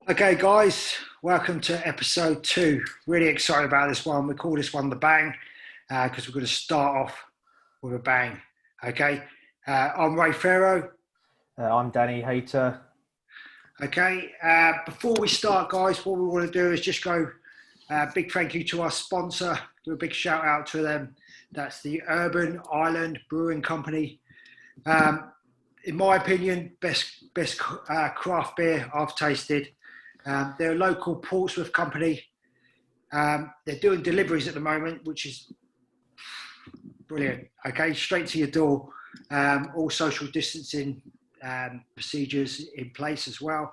Okay, guys, welcome to episode 2. Really excited about this one. We call this one the bang because we're going to start off with a bang. Okay, I'm Ray Farrow. I'm Danny Hayter. Okay, before we start, guys, what we want to do is just go big thank you to our sponsor. Do a big shout out to them. That's the Urban Island Brewing Company. In my opinion, best craft beer I've tasted. They're a local Portsmouth company. They're doing deliveries at the moment, which is brilliant. Okay, straight to your door. All social distancing procedures in place as well.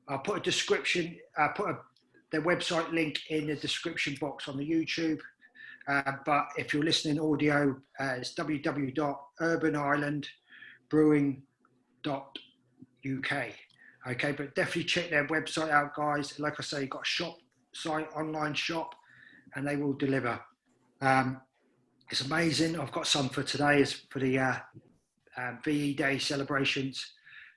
I'll put a description. Their website link in the description box on the YouTube. But if you're listening audio, it's www.urbanirelandbrewing.uk. Okay, but definitely check their website out, guys. Like I say, you've got a shop site, online shop, and they will deliver. It's amazing. I've got some for today, is for the VE Day celebrations,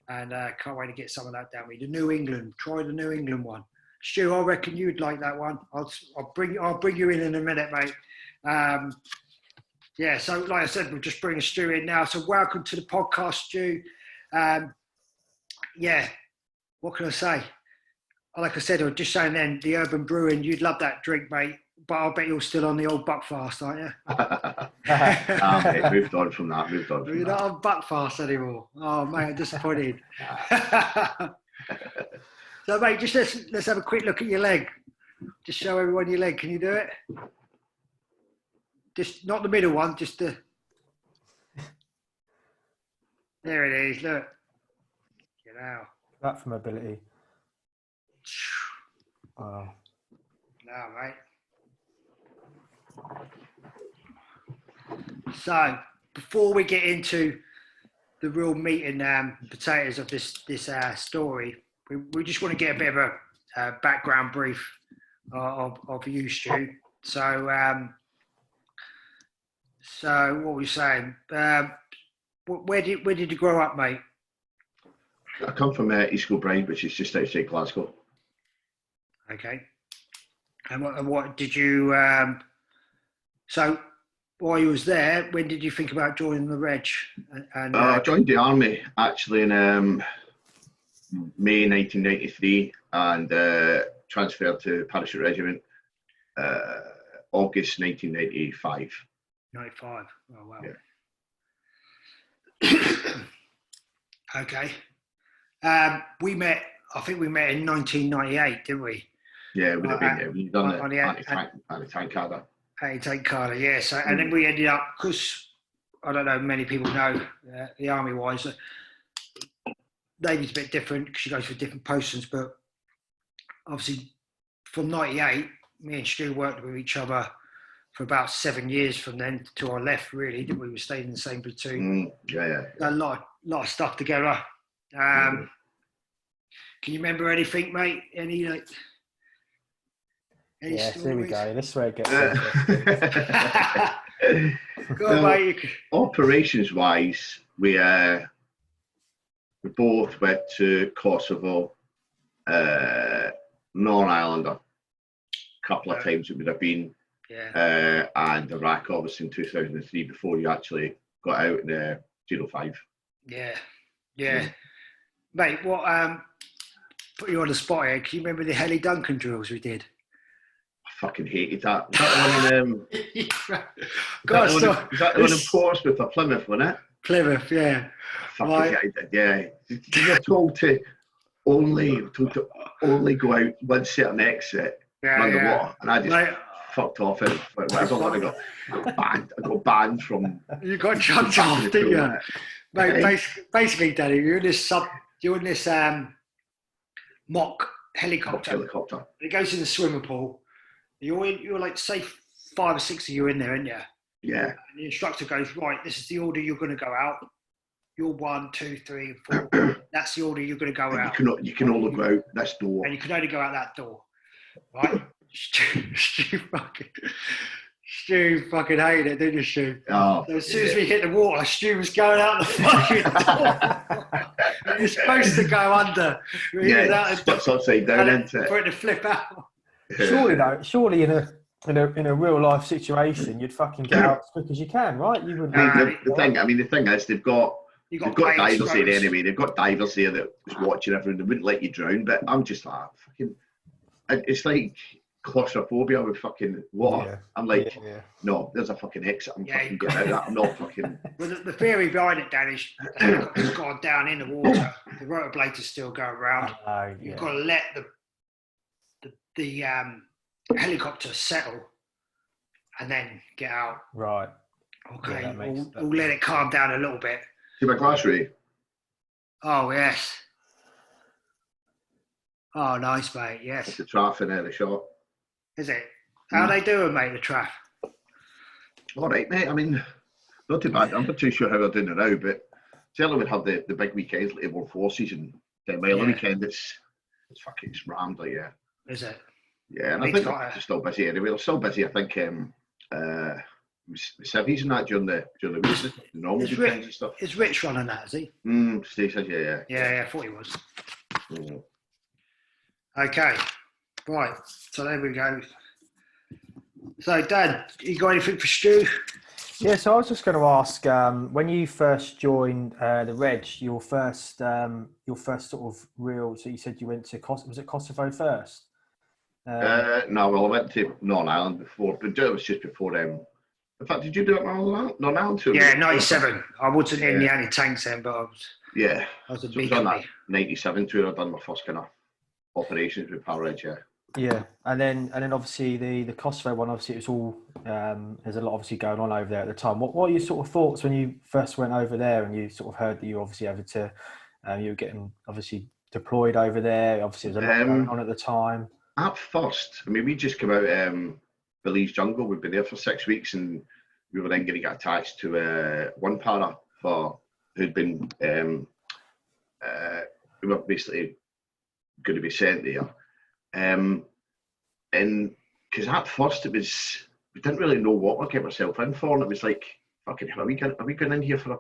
and can't wait to get some of that down. The New England, try the New England one. Stu, I reckon you'd like that one. I'll bring you in a minute, mate. Yeah, so like I said, we're just bringing Stu in now. So welcome to the podcast, Stu. Yeah, what can I say? Like I said, I was just saying then, the Urban Brewing, you'd love that drink, mate. But I'll bet you're still on the old Buckfast, aren't you? Nah, mate, moved on from that. You're not on Buckfast anymore. Oh, mate, I'm disappointed. So, mate, just let's have a quick look at your leg. Just show everyone your leg. Can you do it? Just not the middle one, just the. There it is. Look. Get out. That for mobility. Wow. No, mate. So, before we get into the real meat and potatoes of this story, we just want to get a bit of a background brief of you, Stu. So what were you saying? Where did you grow up, mate? I come from East Kilbride, which is just outside Glasgow. Okay. And what did you? So while you was there, when did you think about joining the Reg? I joined the army actually in May 1993 and transferred to Parachute Regiment August 1995. 95. Oh wow. Yeah. Okay. We met. I think we met in 1998, didn't we? Yeah, it would have been. Yeah, we've done the anti-tank cadre. Anti-tank cadre, yeah. So, and then we ended up, because I don't know, many people know the army-wise. Navy's a bit different because you go for different postings, but obviously from 98, me and Stu worked with each other for about 7 years from then to our left, really, didn't we? We stayed in the same platoon. Yeah. A lot of stuff together. Can you remember anything, mate? Any yes, stories? here we go. This is where it gets Go on, mate. Operations-wise, we both went to Kosovo, Northern Ireland a couple of times it would have been, and Iraq obviously in 2003 before you actually got out in 05. Yeah. Mate, what put you on the spot here? Can you remember the Heli Duncan drills we did? I fucking hated that. Was that the one in was that the one in Portsmouth or Plymouth, wasn't it? Plymouth, yeah. Yeah. You're told to only go out one certain exit around the water, and I just fucked off it. Whatever, I got banned. I got banned from. You got chucked off, didn't you? Mate, basically, Danny, you're in this mock helicopter. It goes in the swimming pool. You're like, say 5 or 6 of you in there, aren't you? Yeah. And the instructor goes, right, this is the order you're going to go out. You're 1, 2, 3, 4. That's the order you're going to go out. You can only go out this door. And you can only go out that door. Right? Stu fucking hated it, didn't you, Stu? Oh, so as soon as we hit the water, Stu was going out the fucking door. You're supposed to go under. Yeah, flips upside down into it. For it to flip out. Surely in a real life situation, you'd fucking get out as quick as you can, right? You wouldn't. The thing is, they've got divers there strokes. anyway. They've got divers there that was watching everyone. They wouldn't let you drown. But I'm just like, fucking. It's like claustrophobia with fucking water. Yeah. I'm like, no, there's a fucking exit. I'm fucking getting out of that. I'm not fucking. Well, the theory behind it, Dan, is the helicopter's gone down in the water. The rotor blade is still going around. You've got to let the helicopter settle and then get out. Right. Okay. We'll let it calm down a little bit. See my glass ready? Oh yes. Oh, nice, mate. Yes. It's the traf in there, the shot. Is it? How they doing, mate? The traf. All right, mate. I mean, not too bad. I'm not too sure how they're doing it now, but certainly we have the big weekends, like Able Forces and the Mile weekend. It's fucking rammed, like Is it? Yeah, and I think they're still busy anyway. They're still busy. I think civvies and that during the weeks, the normal weekends and stuff. Is Rich running that? Is he? Steve says yeah. Yeah, I thought he was. Okay, right. So there we go. So, Dad, you got anything for Stu? Yeah, so I was just going to ask, when you first joined the Reg, your first sort of real. So you said you went to was it Kosovo first? No, well, I went to Northern Ireland before, but it was just before. In fact, did you do it Northern Ireland too? Yeah, 97. I wasn't in the anti-tanks then, but I was. Yeah, I was a so big on that 97 tour. I'd done my first kind of operations with Power Reg. Yeah, and then obviously the Kosovo one. Obviously, it was all there's a lot obviously going on over there at the time. What are your sort of thoughts when you first went over there and you sort of heard that you obviously over to you were getting obviously deployed over there? Obviously, there was a lot going on at the time. At first, I mean, we just came out Belize jungle. We've been there for 6 weeks, and we were then going to get attached to one para who'd been who were basically going to be sent there. And because at first we didn't really know what we kept ourselves in for, and it was like, fucking hell, are we going in here for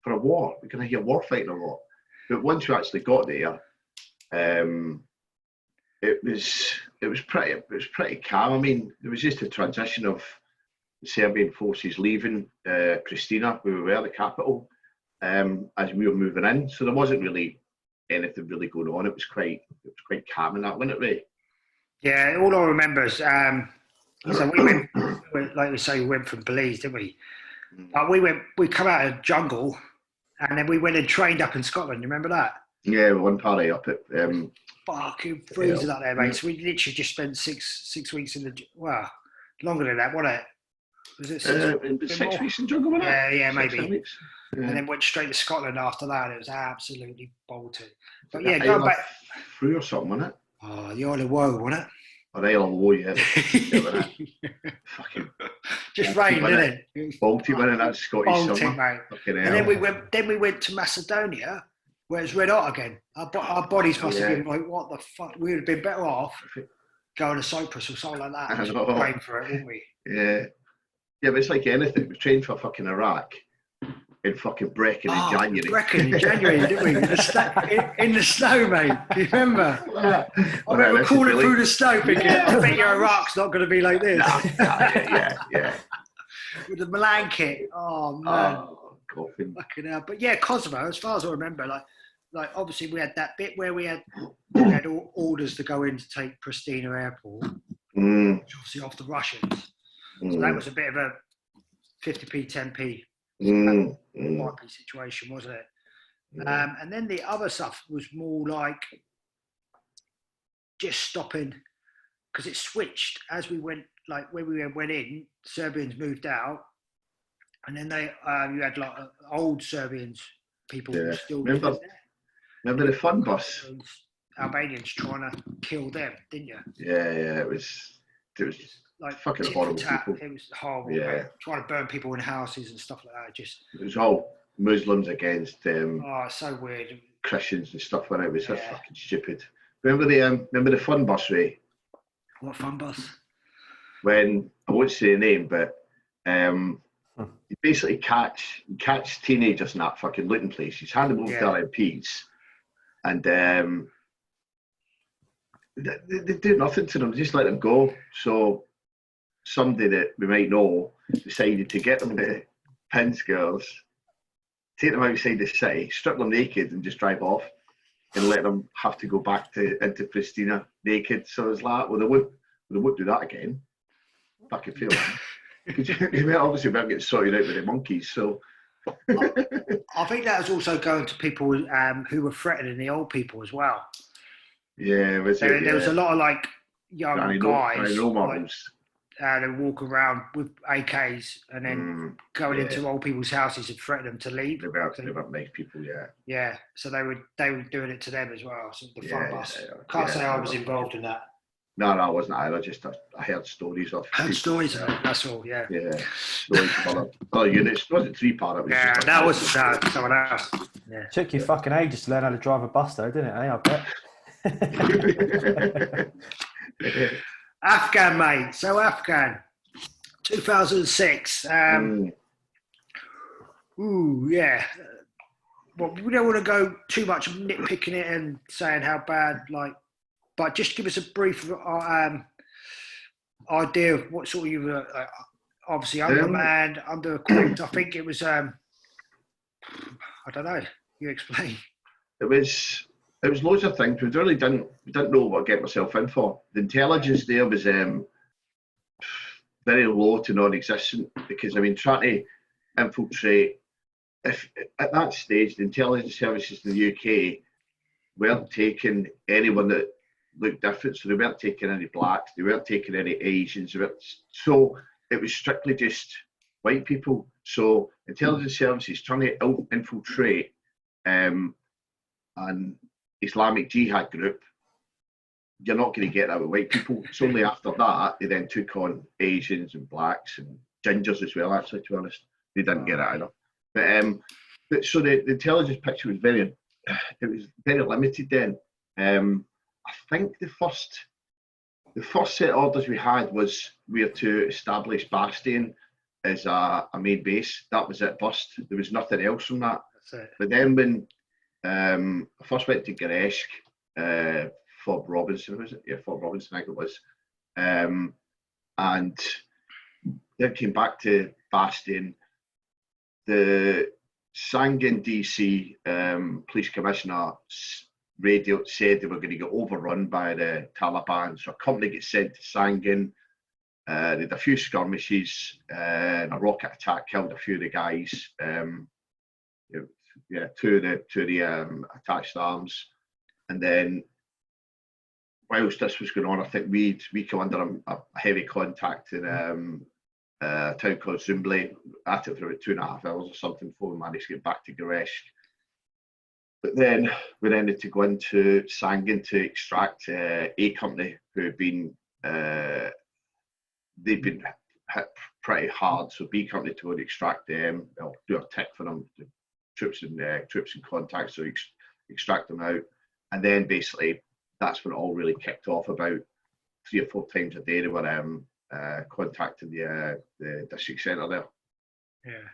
a war? We're going to hear war fighting or what? But once we actually got there, it was pretty calm. I mean, there was just a transition of the Serbian forces leaving Pristina, where we were, the capital, as we were moving in. So there wasn't really anything really going on. It was quite calm in that, wasn't it, Ray? Yeah, all I remember is so we went, like we say, we went from Belize, didn't we? But we come out of jungle, and then we went and trained up in Scotland. You remember that? Yeah, one party up at fucking freezing up there, mate. So we literally just spent six weeks in longer than that, wasn't it? Was it 6 weeks in jungle? Wasn't it? Yeah, maybe. 6 weeks. Yeah. And then went straight to Scotland after that. It was absolutely bolted. But yeah, going back through or something, wasn't it? Oh, the Isle of Woe, wasn't it? Or the Isle of Woe, yeah. Fucking just rain, didn't it? Baltic, wasn't it? That's Scottish summer. Mate. And then we went to Macedonia, where it's red hot again. Our bodies must have been like, what the fuck? We would have been better off going to Cyprus or something like that. Just praying for it, wouldn't we? Yeah. Yeah, but it's like anything. We trained for fucking Iraq in fucking Brecon in January. Brecon in January, didn't we? In the snow, mate. Do you remember? I remember crawling through the snow thinking, I bet your Iraq's not going to be like this. Yeah. With the Milan kit. Oh, man. Coughing. Fucking hell. But yeah, Kosovo, as far as I remember, like obviously we had that bit where we had orders to go in to take Pristina Airport, which obviously off the Russians. So that was a bit of a 50p, 10p situation, wasn't it? And then the other stuff was more like just stopping, because it switched as we went, like when we went in, Serbians moved out, and then you had like old Serbians, people who were still living there. Remember the fun bus? Albanians trying to kill them, didn't you? Yeah, it was like fucking horrible people. It was horrible. Yeah, trying to burn people in houses and stuff like that. It was all Muslims against it's so weird. Christians and stuff. When it was just fucking stupid. Remember the fun bus, Ray? What fun bus? When I won't say the name, but you basically catch teenagers in that fucking looting place. You hand them over to our MPs, and they do nothing to them. They just let them go. So somebody that we might know decided to get them the pin skirts, take them outside the city, strip them naked, and just drive off, and let them have to go back into Pristina naked. So it's like, well, they would do that again. I can feel it. Because obviously we get sorted out with the monkeys. So I think that was also going to people who were threatening the old people as well. Yeah, There was a lot of like young guys. They walk around with AKs and then going into old people's houses and threaten them to leave. They were nice people, yeah. Yeah, so they were doing it to them as well. So the fun bus. Can't say I was involved in that. No, I wasn't either. Just I heard stories of. Stories of it. That's all. Yeah. Yeah, stories of other units. It wasn't 3-part. Yeah, that wasn't someone else. Yeah. Took you fucking ages to learn how to drive a bus, though, didn't it? I bet. Afghan, mate. So Afghan, 2006. Ooh, yeah. Well, we don't want to go too much nitpicking it and saying how bad, but just give us a brief idea of what sort of you were. Obviously, undermanned, under-equipped. I think it was. I don't know. You explain. It was loads of things. We really didn't know what to get myself in for. The intelligence there was very low to non-existent, because I mean, trying to infiltrate. If at that stage the intelligence services in the UK weren't taking anyone that looked different, so they weren't taking any blacks, they weren't taking any Asians, so it was strictly just white people. So intelligence services trying to infiltrate an Islamic Jihad group, you're not going to get that with white people. It's only after that they then took on Asians and blacks and gingers as well, actually, to be honest. They didn't get it either. But so the intelligence picture was very limited then. I think the first set of orders we had was we had to establish Bastion as a main base. That was it, bust. There was nothing else from that. That's it. But then when I first went to Gereshk, Fort Robinson, was it? Yeah, Fort Robinson, I think it was. And then came back to Bastion. The Sangin DC police commissioner said they were going to get overrun by the Taliban, so a company gets sent to Sangin. They had a few skirmishes, and a rocket attack killed a few of the guys. Two of the attached arms, and then whilst this was going on, I think we come under a heavy contact in a town called Zumbli, at it for about 2.5 hours or something before we managed to get back to Gereshk. But then we ended to go into Sangin to extract A Company, who had been they've been hit pretty hard. So B Company to go and extract them, they'll do a tick for them, the troops in contact, so extract them out, and then basically that's when it all really kicked off. About 3 or 4 times a day they were contacting the district centre there. Yeah.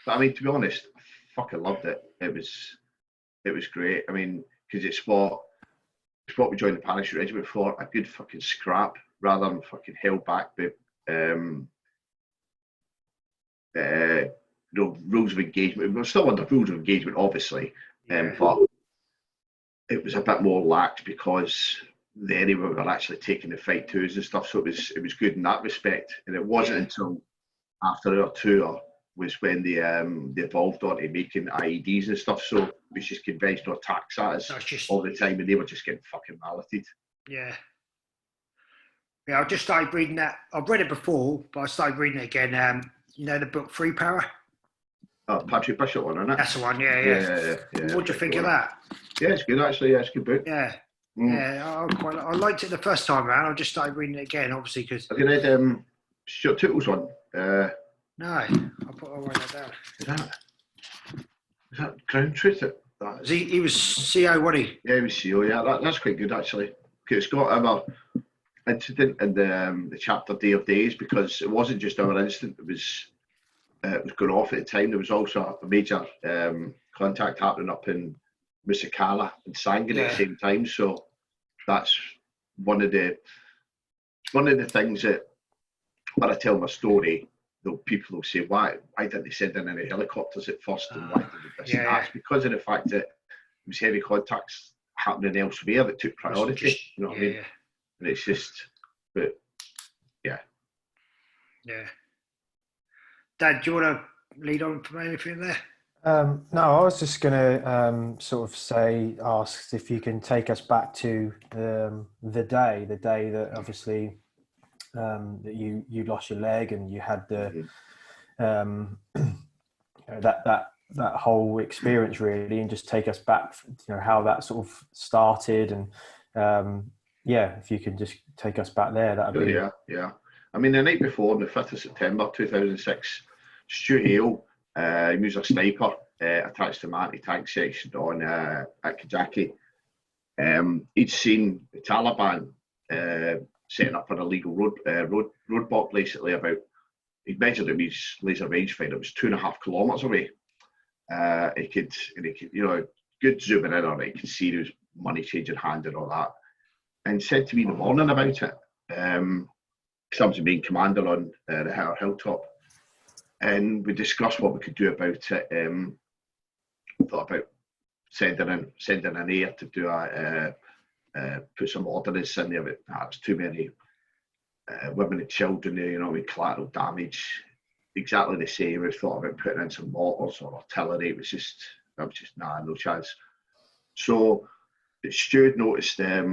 But I mean, to be honest, I fucking loved it. It was great. I mean, because it's what we joined the parachute regiment for, a good fucking scrap rather than fucking held back by rules of engagement. We're still under rules of engagement, obviously, but it was a bit more lax because the enemy were actually taking the fight to us and stuff. So it was good in that respect. And it wasn't until after our tour was when they evolved onto making IEDs and stuff. So it was just conventional attacks at us all the time, and they were just getting fucking malleted. Yeah. Yeah, I just started reading that. I've read it before, but I started reading it again. You know the book Free Power? Oh, Patrick Bishop one, isn't it? That's the one, yeah. What do you think of that? Yeah, it's good actually. Yeah, it's a good book. Yeah. Yeah, I liked it the first time around. I just started reading it again, obviously, because... Have you read Stuart Tootle's one? No, I'll write that down. Is that Ground Truth? He was CO, wasn't he? Yeah, he was CO, yeah. That's quite good, actually. It's got our incident in the chapter Day of Days, because it wasn't just our incident, it was going off at the time. There was also a major contact happening up in Musicala and Sangin at the same time. So that's one of the things that when I tell my story, people will say, why didn't they send in any helicopters at first, and why did this and that? It's because of the fact that it was heavy contacts happening elsewhere that took priority. You know what I mean? And it's just, but yeah. Dad, do you want to lead on from anything there? No, I was just going to sort of ask if you can take us back to the day that obviously that you lost your leg and you had the that whole experience really, and just take us back, how that sort of started, and if you can just take us back there, that'd be yeah. I mean, the night before, on the 5th of September 2006, Stu Hale, he was a sniper attached to my anti-tank section on at Kajaki. He'd seen the Taliban setting up an illegal roadblock basically he'd measured it with his laser rangefinder. It was 2.5 kilometres away. He could, good zooming in on it. He could see there was money changing hand and all that. And said to me in the morning about it, because I was the main commander on the hilltop. And we discussed what we could do about it. Thought about sending an air to do put some ordnance in there, but there's too many women and children there, with collateral damage. Exactly the same. We thought about putting in some mortars or artillery. It was just no chance. So Stu noticed a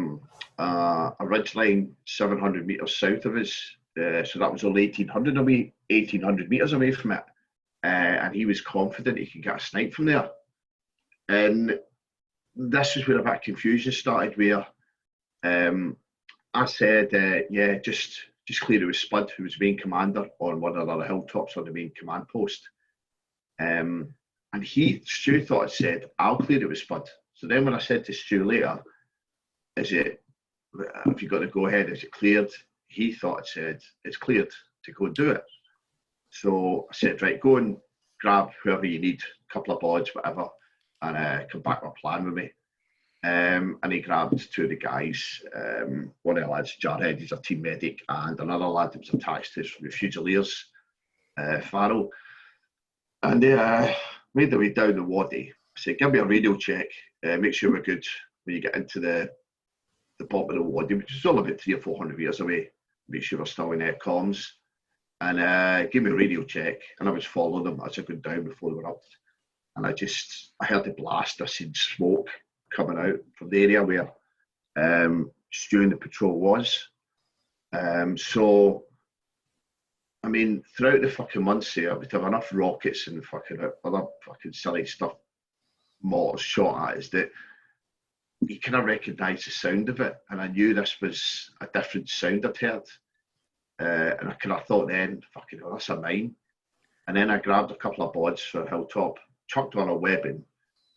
ridgeline 700 metres south of us. So that was only 1,800 metres away from it. And he was confident he could get a snipe from there. And this is where a bit of confusion started, where I said, just clear it with Spud, who was main commander on one of the hilltops on the main command post. And Stu thought it said, I'll clear it with Spud. So then when I said to Stu later, have you got to go ahead, is it cleared? He thought it said, it's cleared to go and do it. So I said, right, go and grab whoever you need, a couple of boards, whatever, and come back with a plan with me. And he grabbed two of the guys, one of the lads, Jarhead, he's a team medic, and another lad that was attached to the Fusiliers, Farrell. And they made their way down the wadi. I said, give me a radio check, make sure we're good when you get into the bottom of the wadi, which is all about 300 or 400 metres away. Make sure we're still in comms. And give me a radio check. And I was following them as I went down before they were up. And I heard the blast, I seen smoke coming out from the area where Stu and the patrol was. So, I mean, throughout the fucking months there, we'd have enough rockets and fucking other fucking silly stuff, mortars shot at us, that you kind of recognised the sound of it. And I knew this was a different sound I'd heard. And I kind of thought then, fucking hell, that's a mine. And then I grabbed a couple of boards for a hilltop, chucked on a webbing,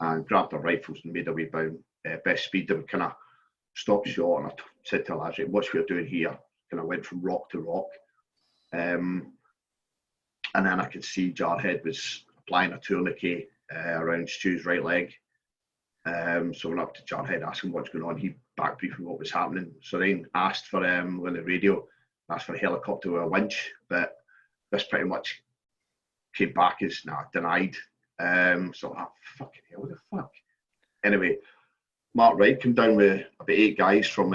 and grabbed our rifles and made our way down best speed. And we kind of stopped short, and I said to Elijah, watch what you're doing here. Kind of went from rock to rock. And then I could see Jarhead was applying a tourniquet around Stu's right leg. So I went up to Jarhead, asking what's going on. He back briefing what was happening. So then asked for on the radio, asked for a helicopter with a winch, but this pretty much came back as denied. So fucking hell, what the fuck? Anyway, Mark Wright came down with about 8 guys from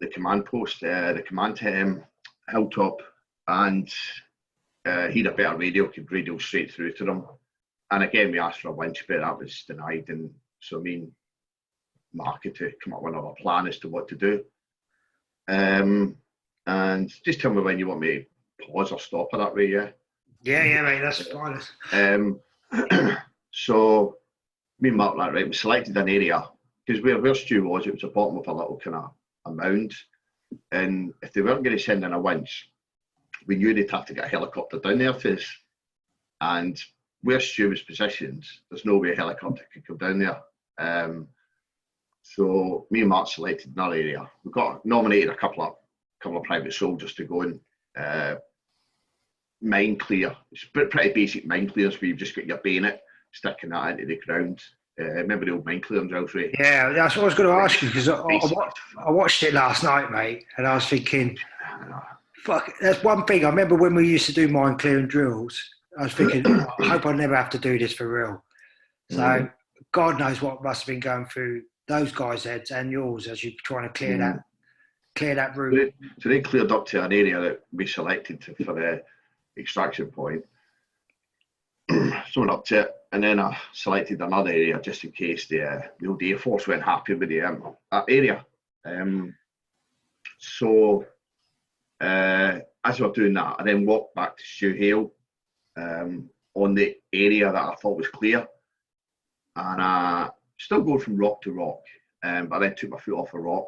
the command post, the command hilltop, and he had a better radio, could radio straight through to them. And again, we asked for a winch, but that was denied. And so me and Mark had to come up with another plan as to what to do. And just tell me when you want me to pause or stop it that way, yeah? Yeah, mate, that's fine. So me and Mark, right, we selected an area, because where Stu was, it was the bottom of a little kind of a mound. And if they weren't going to send in a winch, we knew they'd have to get a helicopter down there to us. And where Stu was positioned, there's no way a helicopter could come down there. So me and Mark selected another area. We got nominated a couple of private soldiers to go and mine clear. It's pretty basic mine clears where you've just got your bayonet sticking that into the ground remember the old mine clearing drills, right? Yeah, that's what I was going to ask you, because I watched it last night, mate, and I was thinking, fuck, that's one thing. I remember when we used to do mine clearing drills, I was thinking, I hope I never have to do this for real. So God knows what must have been going through those guys' heads and yours as you're trying to clear that route. So they cleared up to an area that we selected for the extraction point. So went up to it, and then I selected another area just in case the old Air Force weren't happy with that area. So as we were doing that, I then walked back to Stu Hale on the area that I thought was clear, and still going from rock to rock, but I then took my foot off a rock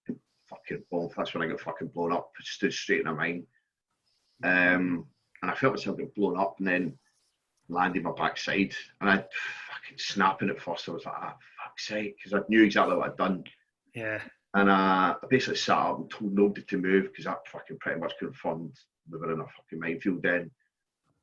and fucking boom, that's when I got fucking blown up. I stood straight in a mine, and I felt myself get blown up, and then landed my backside, and I fucking snapping at first. I was like, fuck's sake, because I knew exactly what I'd done. Yeah. And I basically sat up and told nobody to move, because that fucking pretty much confirmed we were in a fucking minefield then.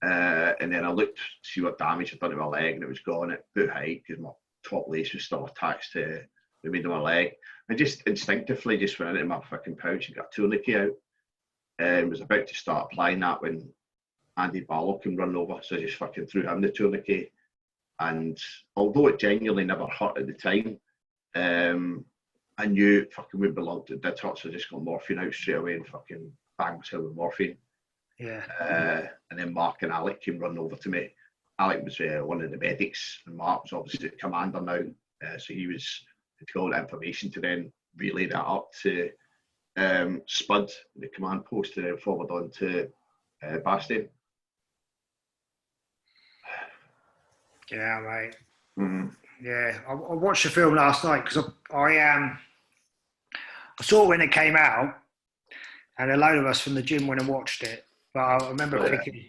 And then I looked to see what damage I'd done to my leg, and it was gone at boot height, because my top lace was still attached to the middle of my leg. I just instinctively just went into my fucking pouch and got a tourniquet out, and was about to start applying that when Andy Barlow came running over, so I just fucking threw him the tourniquet. And although it genuinely never hurt at the time, I knew it fucking wouldn't belong to did hurt, so I just got morphine out straight away and fucking banged myself with morphine. Yeah. And then Mark and Alec came running over to me. Alec was one of the medics, and Mark was obviously the commander now, so he was to get all that information to then relay that up to Spud, the command post, and then forward on to Bastion. Yeah, mate. Mm-hmm. Yeah, I watched the film last night because I saw it when it came out, and a load of us from the gym went and watched it. But I remember thinking,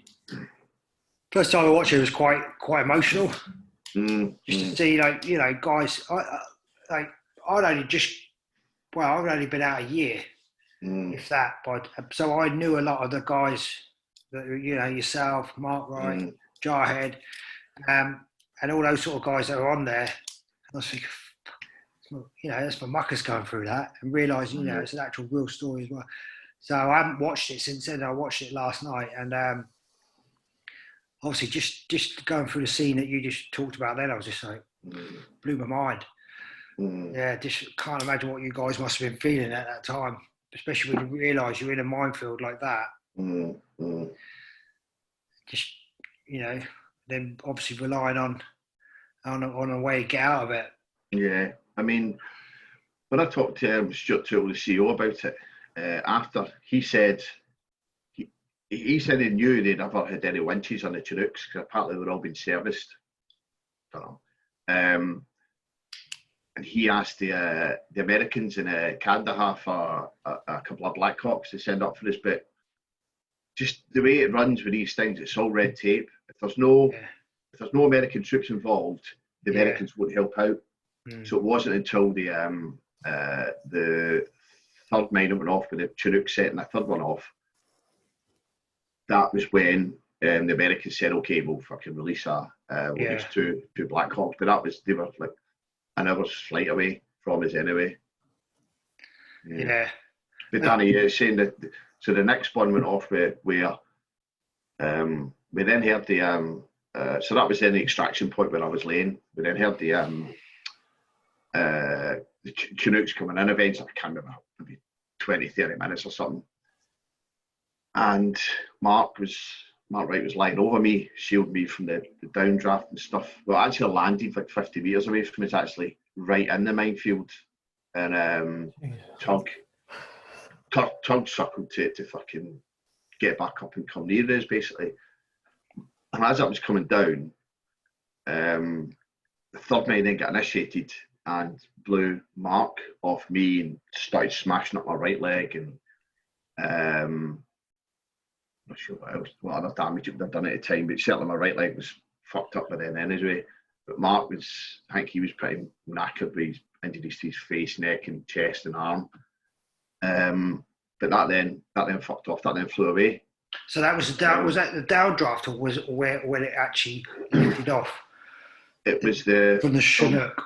first time I watched it was quite emotional. Just to see, guys. I've only been out a year, if that. But so I knew a lot of the guys that yourself, Mark Wright, Jarhead. And all those sort of guys that are on there. And I was thinking, that's my muckers going through that, and realising, it's an actual real story as well. So I haven't watched it since then. I watched it last night, and obviously just going through the scene that you just talked about then, I was just like, blew my mind. Yeah, just can't imagine what you guys must have been feeling at that time, especially when you realise you're in a minefield like that. Just, then obviously relying on a way to get out of it. Yeah, I mean, when I talked to Stuart Toole, the CEO, about it, after he said he said he knew they never had any winches on the Chinooks, because apparently they were all being serviced. I don't know. And he asked the Americans in Kandahar for a couple of Blackhawks to send up for this, but just the way it runs with these things, it's all red tape. If there's no American troops involved, the Americans won't help out. So it wasn't until the third mine went off with the Chinook setting the third one off, that was when the Americans said, okay, we'll fucking release we'll use two Blackhawks. But they were like an hour's flight away from us anyway. Yeah. But Danny, you're saying that, so the next one went off where we then heard so that was then the extraction point where I was laying. We then heard the Chinooks coming in eventually. I can't remember, maybe 20, 30 minutes or something. And Mark Wright was lying over me, shielding me from the downdraft and stuff. Well, I actually landed like 50 metres away from us, actually, right in the minefield. And Tug circled to fucking get back up and come near us, basically. And as I was coming down, the third mine then got initiated and blew Mark off me and started smashing up my right leg, and I'm not sure what other damage it would have done at the time, but certainly my right leg was fucked up by then anyway. But Mark I think he was pretty knackered with injuries to his face, neck and chest and arm. But that then fucked off, that then flew away. So that was was that the downdraft, or was when it actually lifted off? It was from the Chinook.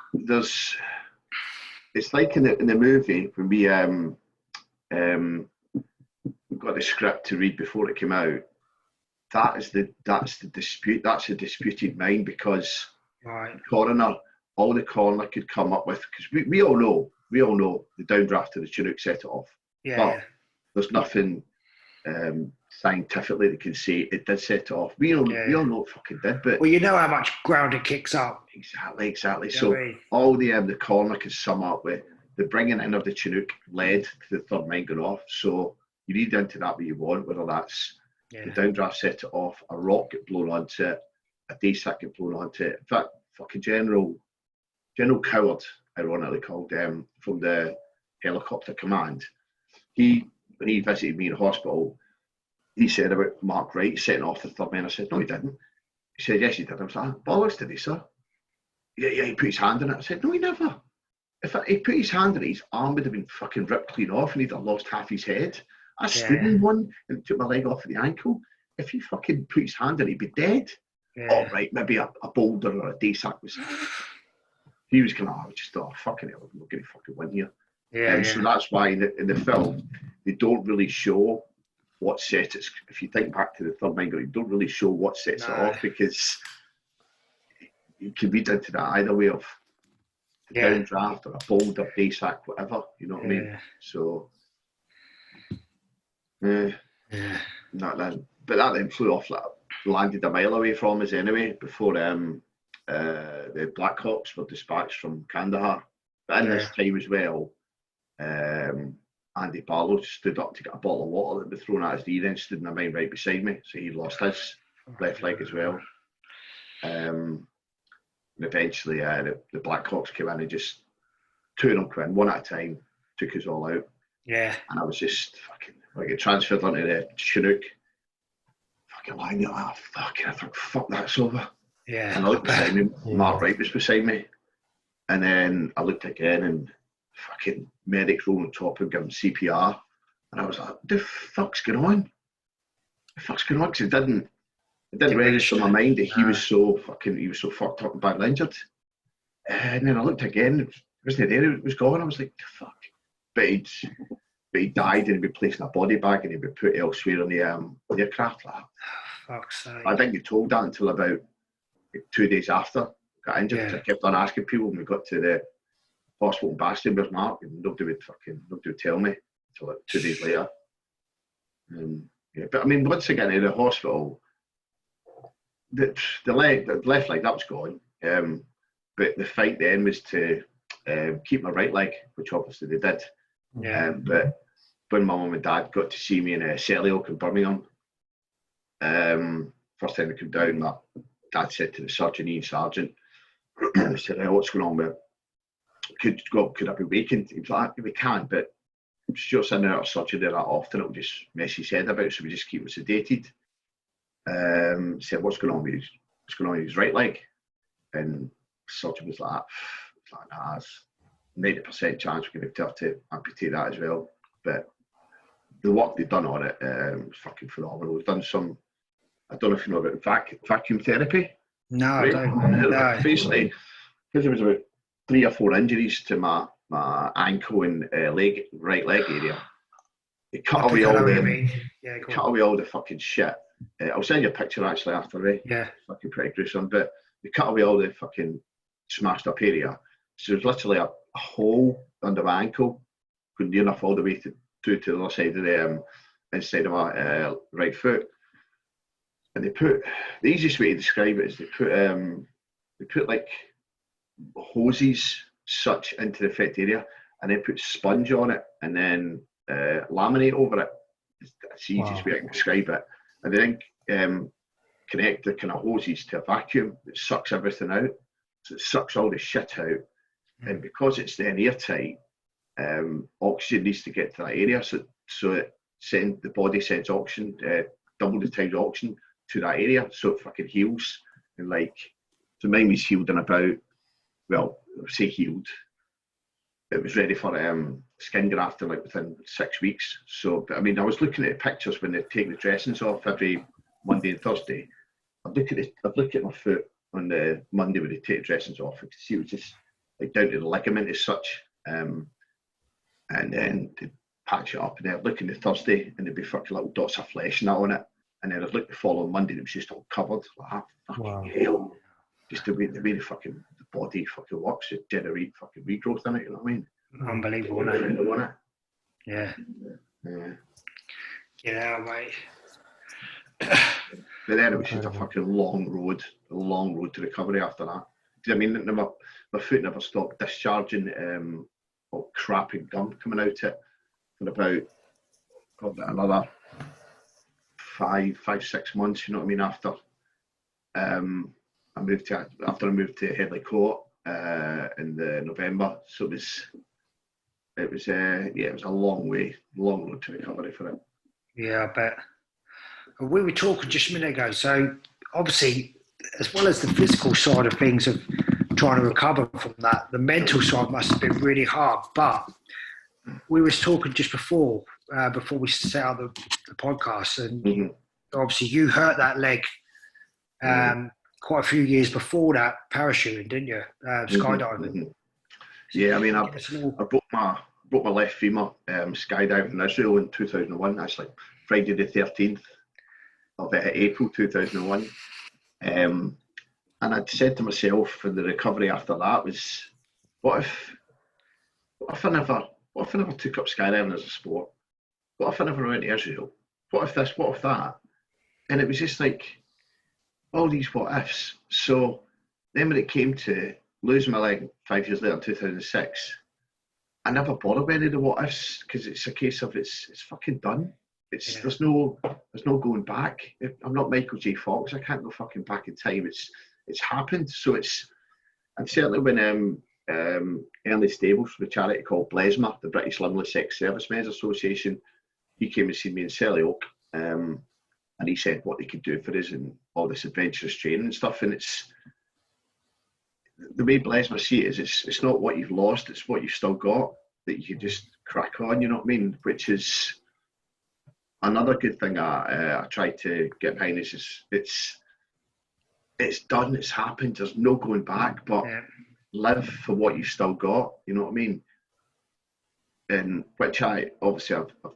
It's like in the movie when we got the script to read before it came out. That's the dispute. That's a disputed mine because right. All the coroner could come up with, because we all know the downdraft of the Chinook set it off. Yeah. But there's nothing scientifically that can say it did set it off. We all know it fucking did. But well, you know how much ground it kicks up. Exactly. You so know all the coroner could sum up with the bringing in of the Chinook led to the third mine going off. So you read into that what you want, whether that's the downdraft set it off, a rock get blown onto it, a DSAC get blown onto it. In fact, fucking General Coward, ironically called, from the helicopter command, when he visited me in hospital, he said about Mark Wright setting off the third man. I said, no, he didn't. He said, yes, he did. I was like, bollocks, did he, sir? Yeah, he put his hand in it. I said, no, he never. If he put his hand in it, his arm would have been fucking ripped clean off and he'd have lost half his head. I stood in one and took my leg off of the ankle. If he fucking put his hand in it, he'd be dead. Yeah. All right, maybe a boulder or a DSAC was. He was kind of, fucking hell, we're going to fucking win here. So that's why in the film, they don't really show what sets it. If you think back to the third mine, you don't really show what sets it off because you can read into that either way of the downdraft or a boulder, DSAC, whatever. You know what I mean? So, but that then flew off, landed a mile away from us anyway before the Black Hawks were dispatched from Kandahar. But in this time as well, Andy Barlow stood up to get a bottle of water that was thrown at his knee, then stood in a mine right beside me, so he lost his left leg as well. And eventually the Black Hawks came in and just two of them came in, one at a time, took us all out. Yeah. And I was just fucking, I get transferred onto the Chinook, fucking lying there, I thought, fuck, that's over. Yeah. And I looked beside me, Mark Wright was beside me. And then I looked again and fucking medics rolling on top and giving CPR. And I was like, what the fuck's going on? Because it didn't register in my mind that he was so fucked up and badly injured. And then I looked again, it wasn't there, it was gone. I was like, fuck. But he died and he'd been placed in a body bag and he'd been put elsewhere on the aircraft. Fuck's sake. I didn't get told that until about 2 days after I got injured. I kept on asking people when we got to the hospital in Bastion, where's Mark? And nobody would tell me until like 2 days later. But I mean, once I got into the hospital, the left leg, that was gone. But the fight then was to keep my right leg, which obviously they did. But when my mum and dad got to see me in Selly Oak in Birmingham, first time they came down, my dad said to the surgeon, Ian Sargent, he said, hey, what's going on with it? Could I be wakened? He was like, we can, but Stuart's in and out of surgery there that often, it'll just mess his head about, so we just keep him sedated. Said, what's going on with his right leg? And the surgeon was like, nah, it's 90% chance we're going to have to amputate that as well. But the work they've done on it was fucking phenomenal. We've done some, I don't know if you know about vacuum therapy. No, right? I don't. No. Basically, because there was about 3 or 4 injuries to my ankle and right leg area, they cut away all the fucking shit. I'll send you a picture actually after, right? Yeah. It's fucking pretty gruesome, but they cut away all the fucking smashed up area. So there's literally a hole under my ankle, going near enough all the way to the other side of the inside of my right foot. And the easiest way to describe it is they put like hoses such into the affected area and then put sponge on it and then laminate over it. That's the easiest way I can describe it. And then connect the kind of hoses to a vacuum that sucks everything out. So it sucks all the shit out. And because it's then airtight, oxygen needs to get to that area. So the body sends oxygen, double the times oxygen to that area, so it fucking heals. And so mine was healed in about, well, I say healed, it was ready for skin grafting within 6 weeks. So, but I mean, I was looking at the pictures when they take the dressings off every Monday and Thursday. I've looked at my foot on the Monday when they take the dressings off. I could see it was just like down to the ligament as such. And then they patch it up, and then I'd look on the Thursday and there'd be fucking little dots of flesh and that on it. And then I'd look the following Monday and it was just all covered. Like, fucking hell. Just the way the fucking the body fucking works, it generate fucking regrowth in it, you know what I mean? Unbelievable, isn't it? Yeah. Yeah, mate. But then it was just a fucking long road to recovery after that. I mean, my foot never stopped discharging crap and gum coming out it for about another 5-6 months, you know what I mean, after I moved to Headley Court in the November. So it was a long road to recovery for it. Yeah, I bet. We were talking just a minute ago, so obviously, as well as the physical side of things of trying to recover from that, the mental side must have been really hard. But we was talking just before we set out the podcast, and obviously you hurt that leg quite a few years before that, parachuting, didn't you? Skydiving. Yeah, I mean, I broke my left femur skydiving in Israel in 2001. That's like Friday the 13th of April 2001. And I'd said to myself for the recovery after that was, what if I never took up skydiving as a sport? What if I never went to Israel? What if this? What if that? And it was just like all these what ifs. So then when it came to losing my leg 5 years later in 2006, I never bothered with any of the what ifs because it's a case of it's fucking done. There's no going back. I'm not Michael J. Fox. I can't go fucking back in time. It's happened. So and certainly when Ernie Stables from a charity called Blesma, the British Limbless Ex-Servicemen's Association, he came and seen me in Selly Oak, and he said what they could do for us and all this adventurous training and stuff. And it's the way Blesma see it is it's not what you've lost, it's what you've still got that you can just crack on. You know what I mean? Which is another good thing I try to get behind is it's done, it's happened, there's no going back, but live for what you've still got, you know what I mean? And which I've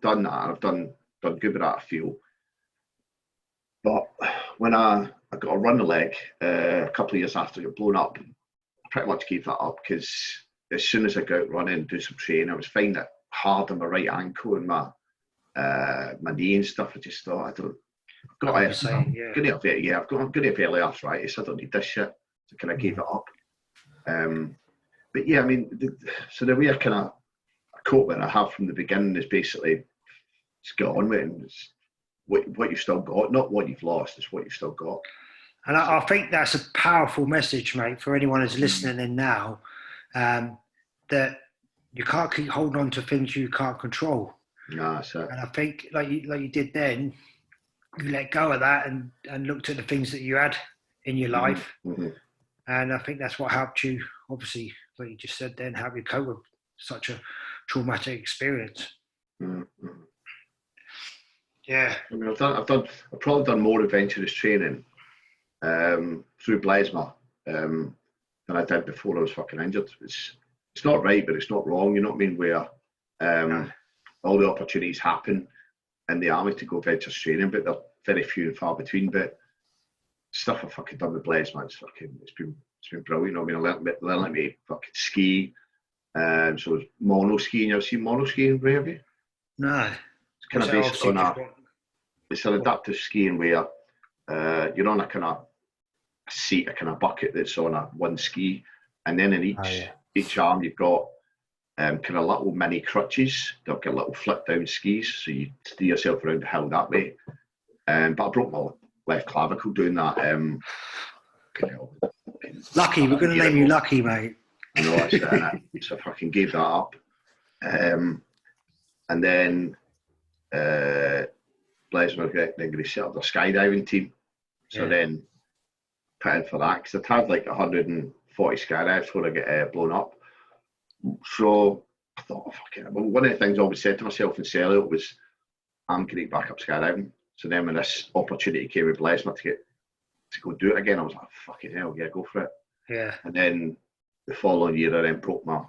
done that, I've done good with that, I feel. But when I got a run the leg a couple of years after I got blown up, I pretty much gave that up because as soon as I go out running and do some training, I was finding it hard on my right ankle and my knee and stuff. I just thought, I'm going to have early arthritis. I don't need this shit. So kind of gave it up. But yeah, I mean, so the way I kind of cope with it I have from the beginning is basically just get on with it. And it's what you've still got, not what you've lost. It's what you've still got. And I think that's a powerful message, mate, for anyone who's listening in now, that you can't keep holding on to things you can't control. No, sir. And I think, like you did then, you let go of that and looked at the things that you had in your life. Mm-hmm. And I think that's what helped you, obviously, like you just said then, help you cope with such a traumatic experience. Mm-hmm. Yeah. I mean, I've probably done more adventurous training through Blesma than I did before I was fucking injured. It's not right, but it's not wrong. You know what I mean? Where all the opportunities happen in the army to go adventurous training, but they're very few and far between. But stuff I've fucking done with Blesma, it's been brilliant. I mean, I learned me to fucking ski. So it was mono skiing. You ever seen mono skiing, Ray, have you? No. It's kind of based on it's an adaptive skiing where you're on a kind of seat, a kind of bucket that's on a one ski, and then in each arm you've got kind of little mini crutches. They've got little flip down skis, so you steer yourself around the hill that way. But I broke my left clavicle doing that. Lucky, we're going to name you Lucky, mate. I know, that's it. So I fucking gave that up. And then Blesma then going to set up their skydiving team. So then put in for that, because I'd had like 140 skydives before I get blown up. So I thought, fucking, well, one of the things I always said to myself in Selly was, I'm going to get back up skydiving. So then when this opportunity came with Blesma to to go do it again. I was like, fucking hell, yeah, go for it. Yeah. And then the following year, I then broke my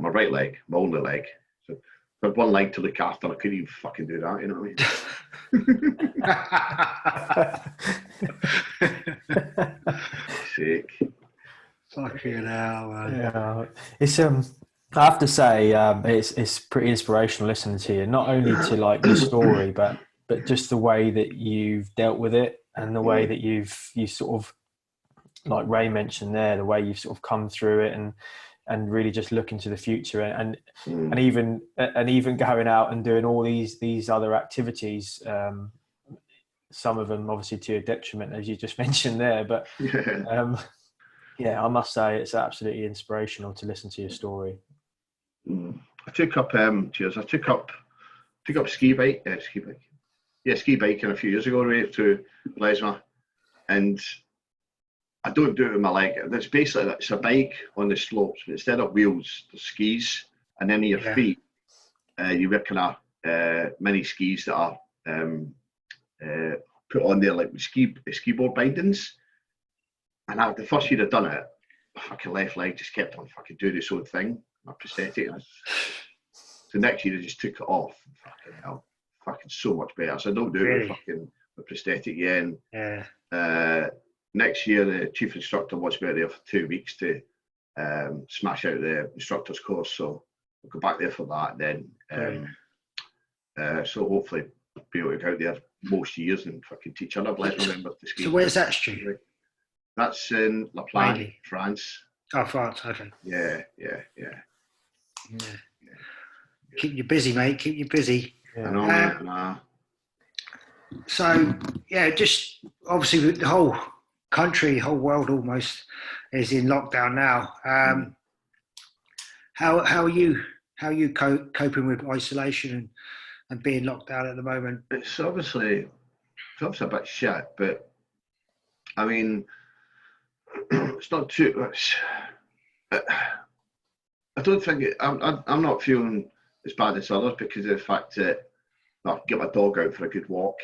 right leg, my only leg. So I had one leg to look after, and I couldn't even fucking do that, you know what I mean? Sick. Fucking hell, man. Yeah, it's I have to say, it's pretty inspirational listening to you. Not only to like the story, but just the way that you've dealt with it, and the way that you sort of, like Ray mentioned there, the way you've sort of come through it, and really just look into the future, and even going out and doing all these other activities. Some of them obviously to your detriment, as you just mentioned there, but yeah, I must say it's absolutely inspirational to listen to your story. I took up cheers. I took up ski biking a few years ago, right, to Lesma, and I don't do it with my leg. It's basically, it's a bike on the slopes, but instead of wheels, there's skis, and then your feet, you wear kind of mini skis that are put on there like with skiboard bindings. And the first year I'd done it, my fucking left leg just kept on fucking doing its own thing, my prosthetic. So next year I just took it off. Fucking hell, fucking so much better. So I don't do it with fucking the prosthetic again. Yeah. Next year the chief instructor wants me out there for 2 weeks to smash out the instructor's course. So I'll go back there for that then. So hopefully be able to go out there most years and fucking teach other lesbian members to ski. So where's that, Stu? That's in La Plagne, France. Oh, France, okay. Yeah. Keep you busy, mate. Keep you busy. Yeah. I know, mate. So, yeah, just obviously the whole country, whole world almost is in lockdown now. How are you coping with isolation and being locked down at the moment? It's obviously a bit shit, but I mean, it's not too much. I don't think I'm not feeling as bad as others because of the fact that I get my dog out for a good walk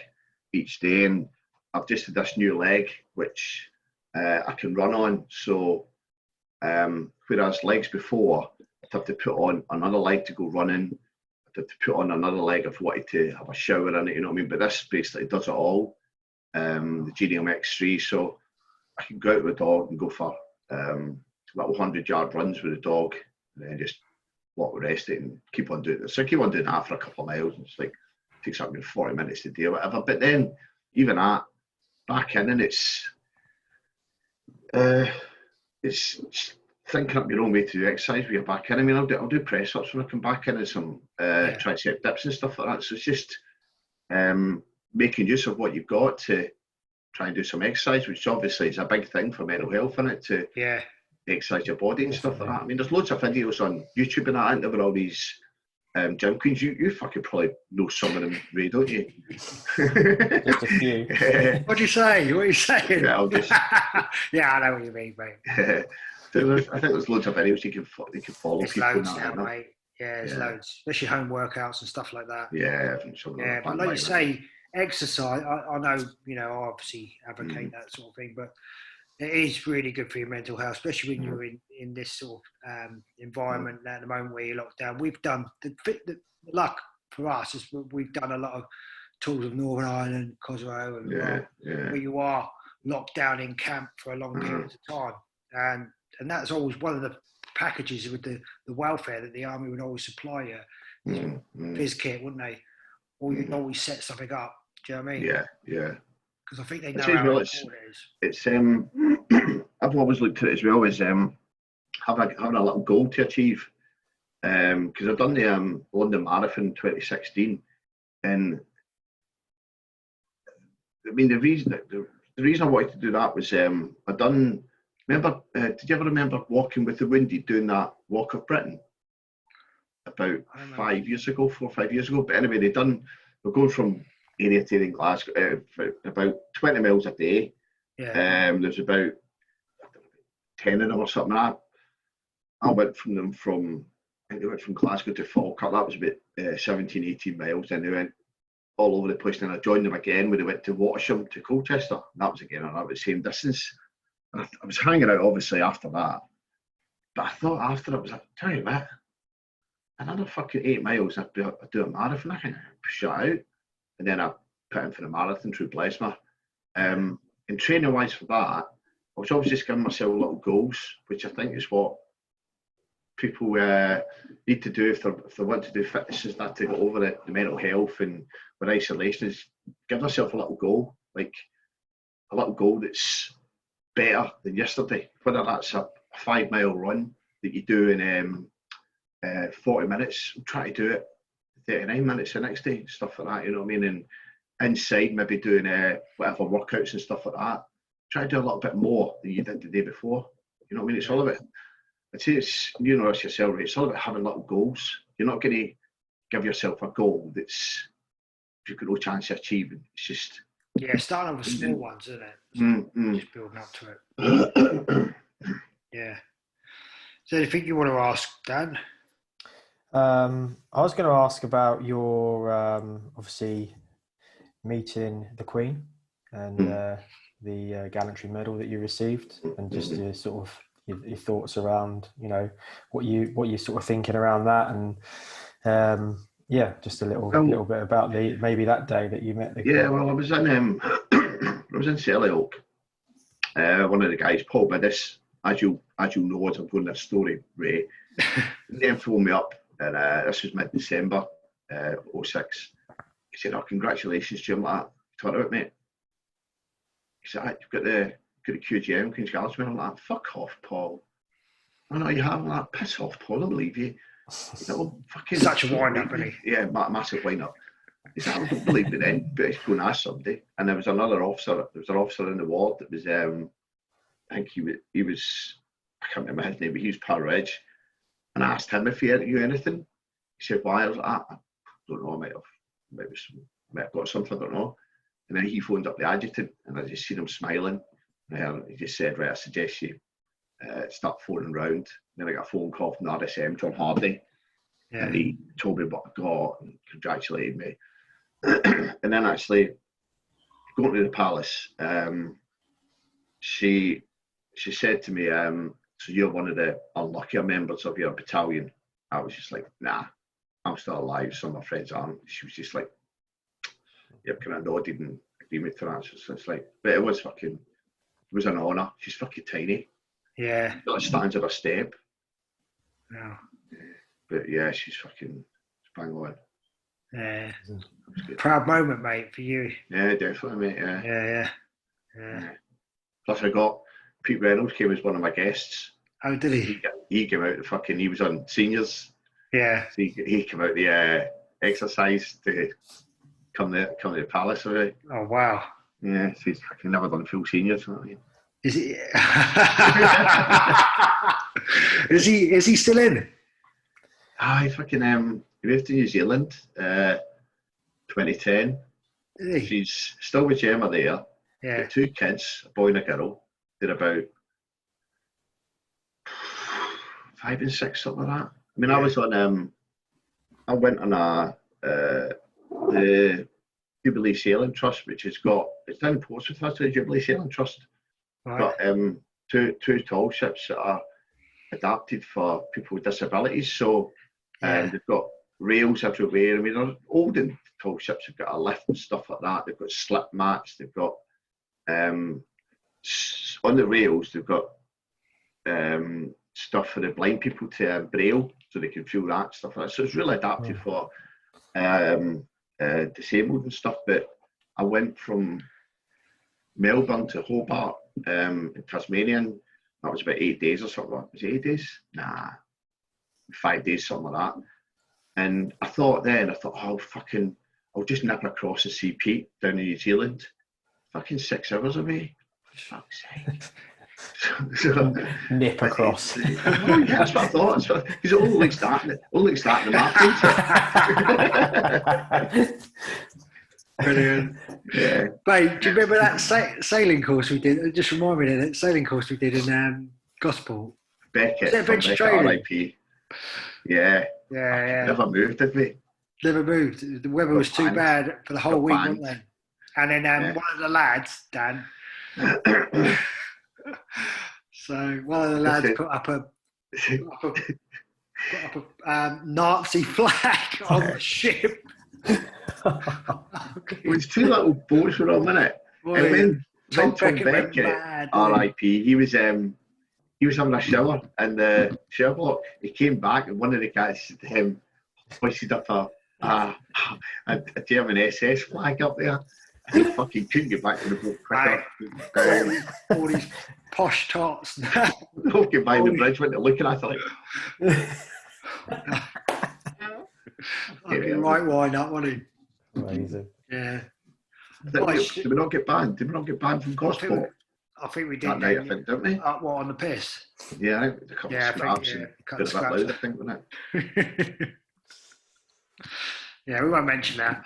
each day, and I've just had this new leg which I can run on. So whereas legs before, I'd have to put on another leg to go running. I'd have to put on another leg if I wanted to have a shower in it, you know what I mean? But this basically does it all. The Genium X3, so I can go out with the dog and go for little 100-yard runs with the dog, and then just walk the rest of it and keep on doing it. So I keep on doing that for a couple of miles, and it's like it takes up 40 minutes to do or whatever. But then even that, back in, and it's thinking up your own way to do exercise when you're back in. I mean, I'll do press ups when I come back in, and some tricep dips and stuff like that. So it's just making use of what you've got to try and do some exercise, which obviously is a big thing for mental health, in it, to exercise your body and stuff like that. I mean, there's loads of videos on YouTube and that, with all these gym queens. You fucking probably know some of them, Ray, don't you? Just a few. What are you saying? Yeah, yeah, I know what you mean, mate. I think there's loads of videos you can follow. There's people loads now, mate. Yeah, there's loads, especially home workouts and stuff like that. Yeah, but like you say, exercise. I know, I obviously advocate that sort of thing, but it is really good for your mental health, especially when you're in this sort of environment at the moment where you're locked down. We've done the luck for us is we've done a lot of tours of Northern Ireland, Kosovo, and where you are locked down in camp for a long period of time, and that's always one of the packages with the welfare that the army would always supply you, phys kit, wouldn't they? Or you'd always set something up. Do you know what I mean? Yeah. Because I think they know how important it is. It's I've always looked at it as well as having a little goal to achieve. Because I've done the London Marathon in 2016, and I mean the reason I wanted to do that was I done. Remember? Did you ever remember walking with the Windy, doing that Walk of Britain about 5 years ago, 4 or 5 years ago? But anyway, we're going from area to in Glasgow for about 20 miles a day. There's about 10 of them or something. I went from Glasgow to Falkirk. That was about 17, 18 miles. And they went, all over the place. And then I joined them again when they went to Watersham to Colchester. And that was again about the same distance. And I was hanging out obviously after that. But I thought after it was like, tell you what, another fucking 8 miles, I'd do a marathon. I can shut out. And then I put in for the marathon through Portsmouth. And training wise for that, I was always just giving myself little goals, which I think is what people need to do if they want to do fitness, is not to go over the mental health and with isolation, is give yourself a little goal, like a little goal that's better than yesterday. Whether that's a 5 mile run that you do in 40 minutes, try to do it 39 minutes the next day, stuff like that, you know what I mean? And inside, maybe doing whatever workouts and stuff like that. Try to do a little bit more than you did the day before. You know what I mean? It's all about, I'd say it's, you know, it's yourself, right? It's all about having little goals. You're not going to give yourself a goal that's you've got no chance of achieving. It's just... Yeah, starting with small ones, isn't it? Just building up to it. Yeah. Is there anything you want to ask, Dan? I was going to ask about your, obviously, meeting the Queen and the gallantry medal that you received, and just your sort of your thoughts around, you know, what you're sort of thinking around that, and just a little bit about maybe that day that you met the Queen. Yeah, well, I was in Selly one of the guys, Paul Biddis, as you'll know as I'm going this story, Ray, then phoned me up, and this was mid-December, 06. He said, "Oh, congratulations, Jim." Like that. Talk about it, mate. He said, "You've got the QGM, Queen's Gallantry Medal." I'm like, "Fuck off, Paul." "Oh no, you have." I'm like, "Piss off, Paul. I don't believe you." He's like, "Well, fucking such a wind-up, isn't he? Yeah, massive wind-up. He's like, "I don't believe me then, but he's going to ask somebody." And there was another officer. There was an officer in the ward that was, I think he was, I can't remember his name, but he was Parridge. And I asked him if he had anything. He said, "Why?" I was like, "I don't know. I might have got something. I don't know." And then he phoned up the adjutant, and I just seen him smiling. He just said, "Right, I suggest you start phoning round." Then I got a phone call from the RSM, John Hardy, and he told me what I got and congratulated me. And then actually going to the palace, she said to me, "So you're one of the unluckier members of your battalion?" I was just like, "Nah, I'm still alive. Some of my friends aren't." She was just like, "Yep," kind of nodded in agreement to that. So it's like, but it was an honour. She's fucking tiny. Yeah. She stands at her step. No. But yeah, she's fucking bang on. Yeah. Proud moment, mate, for you. Yeah, definitely, mate. Yeah. Plus, I got Pete Reynolds came as one of my guests. Oh, did he? He came out he was on seniors. Yeah. So he came out the exercise to come to the palace with me. Oh wow. Yeah, so he's fucking never done full seniors. You know what I mean? Is he? Is he still in? He's fucking he moved to New Zealand, 2010. She's still with Gemma there. Yeah. Got 2 kids, a boy and a girl. They're about 5 and 6, something like that. I mean, I was on I went on the Jubilee Sailing Trust, which it's down in Portsmouth, that's the Jubilee Sailing Trust. Right. Got two tall ships that are adapted for people with disabilities. So they've got rails everywhere. I mean, they're olden tall ships have got a lift and stuff like that. They've got slip mats. They've got on the rails. They've got stuff for the blind people to braille, so they can feel that stuff like that. So it's really adapted for disabled and stuff. But I went from Melbourne to Hobart in Tasmania. That was about 8 days or something. Was it 8 days? Nah, 5 days, something like that. And I thought, oh, fucking, I'll just nip across and see Pete down in New Zealand. Fucking 6 hours away. For fuck's sake. Nip across. Oh yeah, that's what I thought. He's only starting the map. Brilliant. Yeah. Mate, do you remember that sailing course we did? Just remind me of that sailing course we did in Gosport. Beckett. Adventure training. RIP. Yeah. Yeah. Never moved, did we? never moved. The weather was too bad for the whole week, wasn't it? And then one of the lads, Dan. So one of the lads put up a Nazi flag on the ship. It was two little boats for a minute. Boy, and when Tom Beckett, R.I.P., he was having a shower in the shower block. He came back and one of the guys said to him, hoisted up a German SS flag up there. And he fucking couldn't get back to the boat quicker. All these posh tots. Walking by the bridge, went to look, and I thought, right, why not, wasn't he? Amazing. Yeah. Did we not get banned? Did we not get banned from Gosport? I think we did. That night, I think, didn't we? What, on the piss? Yeah, I think a couple of scraps and got a bit loud, I think, wasn't it? Yeah, we won't mention that.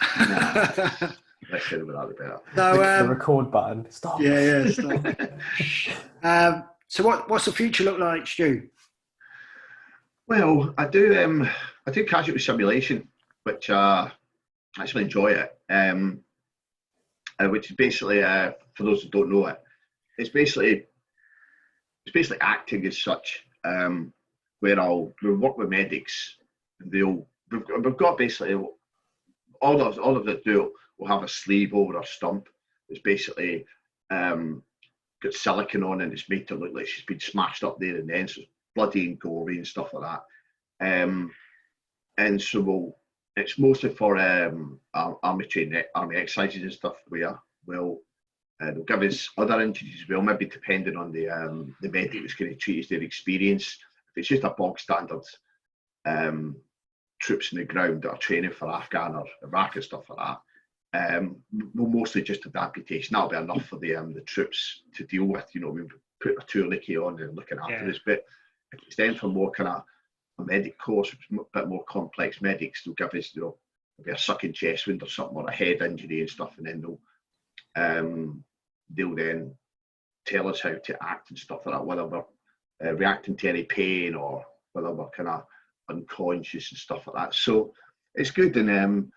Nah. Let's get about that better. So, the record button. Stop. Yeah, stop. So what's the future look like, Stu? Well, I do casualty simulation, which I actually enjoy it. Which is basically, for those who don't know it, it's basically acting as such, where we'll work with medics, and we've got basically all of it do. We'll have a sleeve over our stump. It's basically got silicone on, and it's made to look like she's been smashed up there and then, so it's bloody and gory and stuff like that. And so it's mostly for army training, army exercises and stuff. Where they'll give us other injuries as well, maybe depending on the medic that's going to treat us, their experience. If it's just a bog standard troops in the ground that are training for Afghan or Iraq and stuff like that, we'll mostly just have the amputation. That'll be enough for the troops to deal with. You know, we put a tourniquet on and looking after us. But if it's then for more kind of a medic course, which is a bit more complex medics, they'll give us, maybe a sucking chest wound or something, or a head injury and stuff, and then they'll then tell us how to act and stuff like that, whether we're reacting to any pain or whether we're kind of unconscious and stuff like that. So it's good, and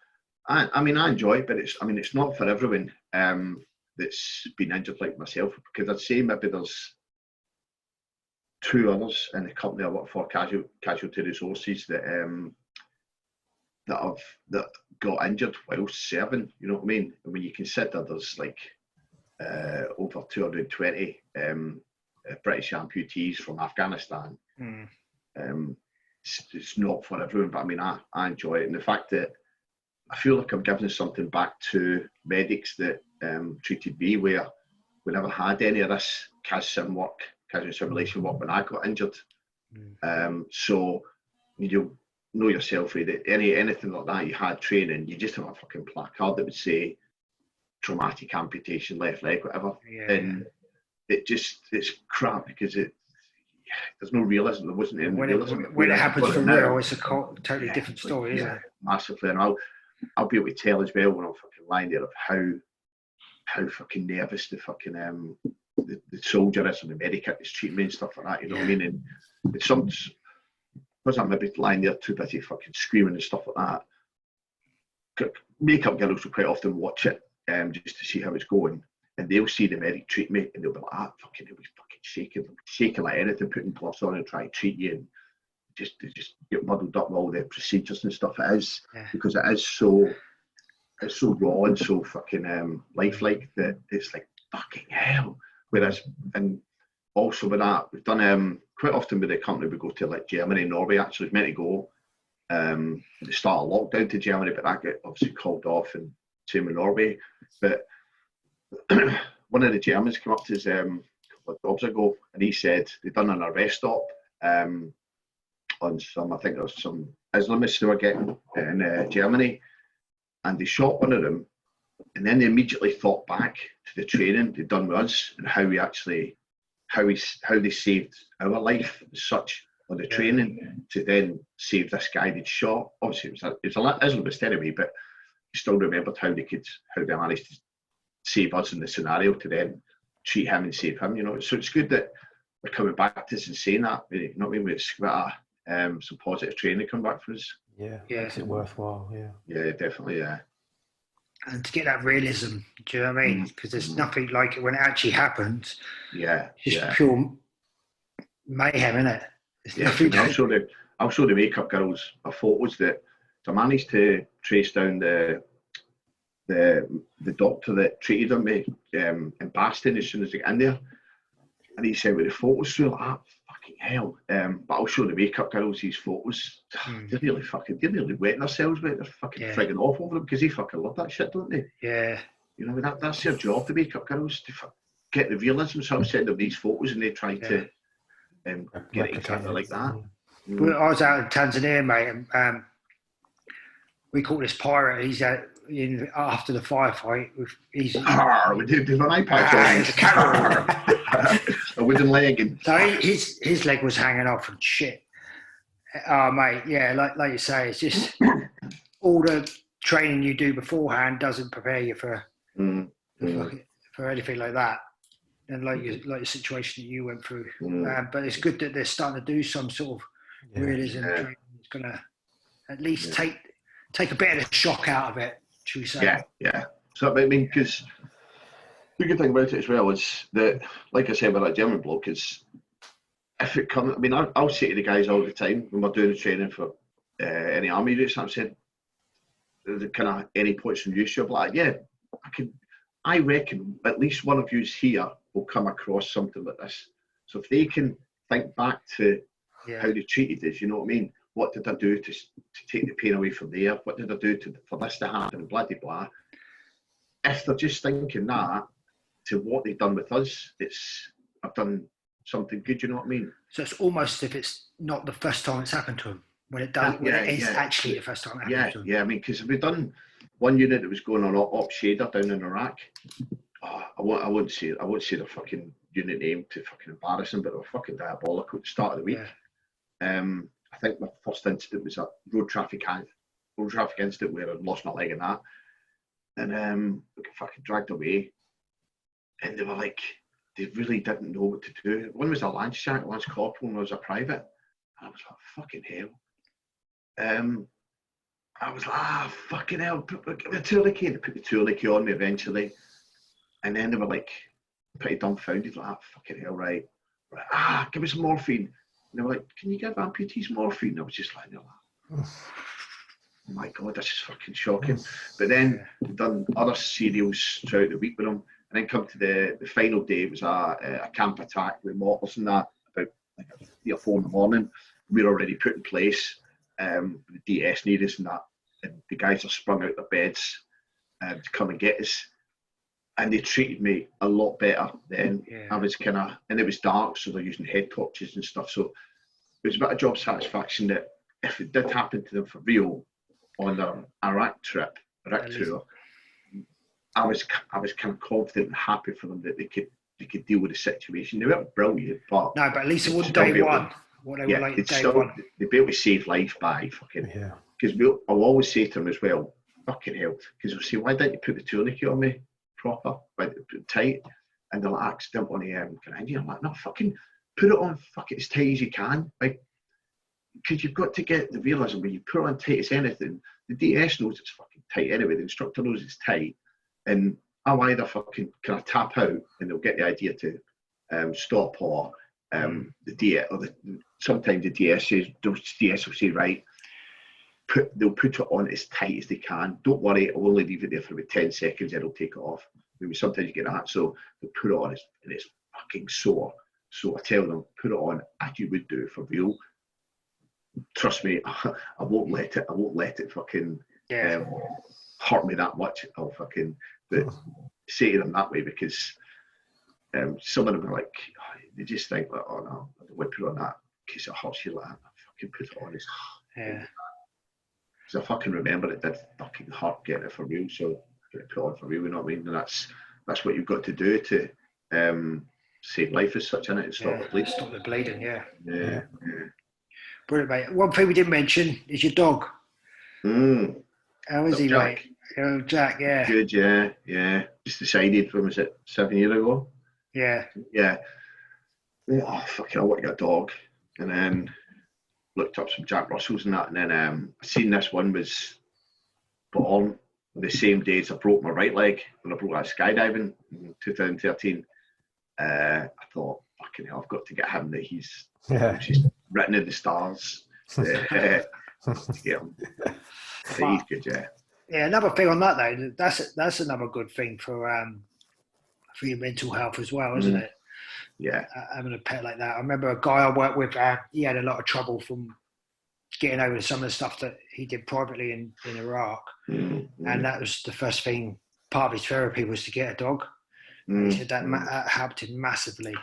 I enjoy it, but it's not for everyone that's been injured like myself, because I'd say maybe there's two others in the company I work for, Casualty Resources, that got injured while serving. You know what I mean? And when you consider there's like over 220 British amputees from Afghanistan, it's not for everyone. But I enjoy it, and the fact that I feel like I'm giving something back to medics that treated me, where we never had any of this casual simulation work when I got injured. So you know yourself, that anything like that you had training, you just have a fucking placard that would say traumatic amputation, left leg, whatever. And it's crap, because there's no realism. There wasn't any realism. When it happens for real, it's a totally different story, isn't it? Massively. And I'll be able to tell as well when I'm fucking lying there of how fucking nervous the fucking the soldier is and the medic is treating me and stuff like that. You know what I mean? And it's because I'm maybe lying there too busy fucking screaming and stuff like that. Makeup girls will quite often watch it just to see how it's going, and they'll see the medic treat me, and they'll be like, it was fucking shaking like anything, putting gloves on and trying to treat you, and they just get muddled up with all the procedures and stuff. It is because it's so raw and so fucking lifelike that it's like fucking hell. Whereas, and also with that, we've done quite often with the company, we go to like Germany, Norway. Actually, was meant to go at the start of lockdown to Germany, but that got obviously called off, and same with Norway. But one of the Germans came up to us a couple of jobs ago, and he said they'd done an arrest stop on some, I think there was some Islamists they were getting in Germany, and they shot one of them, and then they immediately thought back to the training they'd done with us and how they saved our life as such on the training to then save this guy they'd shot. Obviously it was a Islamist anyway, but he still remembered how they managed to save us in the scenario to then treat him and save him, you know. So it's good that they're coming back to us and saying that, you know what I mean? It's got some positive training come back for us. Yeah, makes it worthwhile. Yeah, definitely. Yeah. And to get that realism, do you know what I mean? Because there's nothing like it when it actually happens. Yeah, it's just pure mayhem, isn't it? Yeah, I'll show the makeup girls photos that I managed to trace down the doctor that treated on me in Boston as soon as I got in there, and he said with the photos through like that, fucking hell. But I'll show the makeup girls these photos. They're nearly wetting themselves, mate. They're fucking frigging off over them because they fucking love that shit, don't they? Yeah. You know, that's their job, the makeup girls, to get the realism. So I'm sending them these photos and they try to get it exactly like that. Well, I was out in Tanzania, mate, and we caught this pirate. He's out after the firefight. He's with an eye patch on. A wooden leg. And so his leg was hanging off and shit. Oh, mate, yeah, like you say, it's just all the training you do beforehand doesn't prepare you for anything like that. And like the situation that you went through. But it's good that they're starting to do some sort of realism training. It's going to at least take a bit of the shock out of it, should we say. Yeah. So, I mean, because the good thing about it as well is that, like I said with that German bloke, is if it comes, I mean, I'll say to the guys all the time when we're doing the training for any army routes, I've said, kind of any points from use, you're like, I reckon at least one of yous here will come across something like this. So if they can think back to how they treated us, you know what I mean? What did I do to take the pain away from there? What did I do for this to happen? Blah, blah, blah. If they're just thinking that to what they've done with us, I've done something good, you know what I mean? So it's almost as if it's not the first time it's happened to them. When it does, it is actually the first time it happens to them. Yeah, I mean, because we've done one unit that was going on Op Shader down in Iraq. I won't say the fucking unit name to fucking embarrass them, but they were fucking diabolical at the start of the week. I think my first incident was a road traffic incident where I lost my leg in that, and we got fucking dragged away, and they were like, they really didn't know what to do. One was a lance corporal, and one was a private, and I was like, fucking hell. I was like, fucking hell, put the tourniquet. They put the tourniquet on me eventually. And then they were like, pretty dumbfounded, like, fucking hell, right. Give me some morphine. And they were like, can you give amputees morphine? And I was just like, oh my God, this is fucking shocking. But then we've done other serials throughout the week with them. And then come to the final day, it was a camp attack with mortars and that, about like 3 or 4 in the morning. We were already put in place. The DS need us and that. And the guys are sprung out their beds to come and get us. And they treated me a lot better then. I was and it was dark, so they're using head torches and stuff. So it was a bit of job satisfaction that if it did happen to them for real on their Iraq tour, I was kind of confident and happy for them that they could deal with the situation. They weren't brilliant, but at least it wasn't day one. What they were like day one. They'd be able to save life by fucking. Because I'll always say to them as well, fucking hell. Because they'll say, why didn't you put the tourniquet on me proper, right, tight? And they'll like, I don't want to get in here. I'm like, no, fucking put it on fucking as tight as you can. Like, because you've got to get the realism when you put it on tight as anything. The DS knows it's fucking tight anyway. The instructor knows it's tight. And I'll either fucking kind of tap out and they'll get the idea to stop, or the DS, or sometimes the DS will say, right, they'll put it on as tight as they can. Don't worry, I'll only leave it there for about 10 seconds, then I'll take it off. Maybe sometimes you get that, so they'll put it on and it's fucking sore. So I tell them, put it on as you would do for real. Trust me, I won't let it fucking hurt me that much. I'll fucking say to them that way, because some of them are like, they just think like, oh no, I don't want to put it on that in case it hurts you. Like, I fucking put it on as because I fucking remember it did fucking hurt getting it for real, so get it put on for real, you know what I mean? And that's what you've got to do to save life as such, innit? And stop the bleeding. Stop the bleeding, yeah. Brilliant, mate. One thing we didn't mention is your dog. How is he, Jack. Mate? Jack, yeah. Good, yeah. Just decided, when was it, 7 years ago? Yeah. Oh, fucking, I want to get a dog. And then looked up some Jack Russells and that, and then I seen this one was put on the same day as I broke my right leg when I broke out skydiving in 2013. I thought, fucking hell, I've got to get him, that he's just written in the stars to get him. So he's good, yeah. Yeah, another thing on that though, that's another good thing for your mental health as well, isn't it? Yeah. Having a pet like that. I remember a guy I worked with, he had a lot of trouble from getting over some of the stuff that he did privately in Iraq. And that was the first thing, part of his therapy was to get a dog. He said that helped him massively.